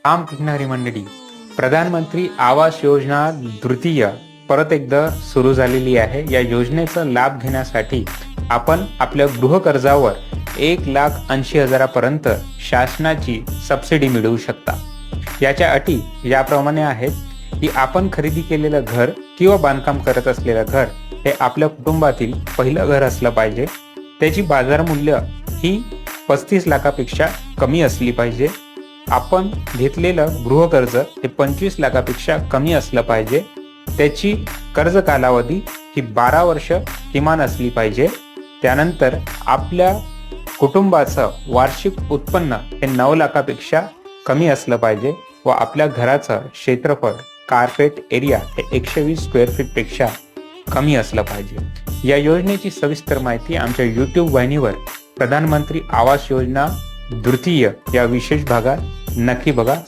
राम कृष्ण मंडळी, प्रधानमंत्री आवास योजना द्वितीय परत एकदा सुरू झालेली आहे। या योजनेचा लाभ घेण्यासाठी आपण आपल्या गृह कर्जावर 1,80,000 पर्यंत शासनाची सबसिडी मिळवू शकता। याच्या अटी याप्रमाणे आहेत की आपण खरेदी केलेलं घर किंवा बांधकाम करत असलेलं घर हे आपल्या कुटुंबातील पहिलं घर असलं पाहिजे। त्याची बाजार मूल्य ही 35 लाखापेक्षा कमी असली पाहिजे। आपण घेतलेलं गृहकर्ज हे 25 लाखापेक्षा कमी असलं पाहिजे। त्याची कर्ज कालावधी ही 12 वर्ष किमान असली पाहिजे। त्यानंतर आपल्या कुटुंबाचं वार्षिक उत्पन्न हे 9 लाखापेक्षा कमी असलं पाहिजे व आपल्या घराचं क्षेत्रफळ कार्पेट एरिया हे 120 स्क्वेअर फीट पेक्षा कमी असलं पाहिजे। या योजनेची सविस्तर माहिती आमच्या YouTube वाहिनीवर प्रधानमंत्री आवास योजना द्वितीय या विशेष भागात नक्की बघा।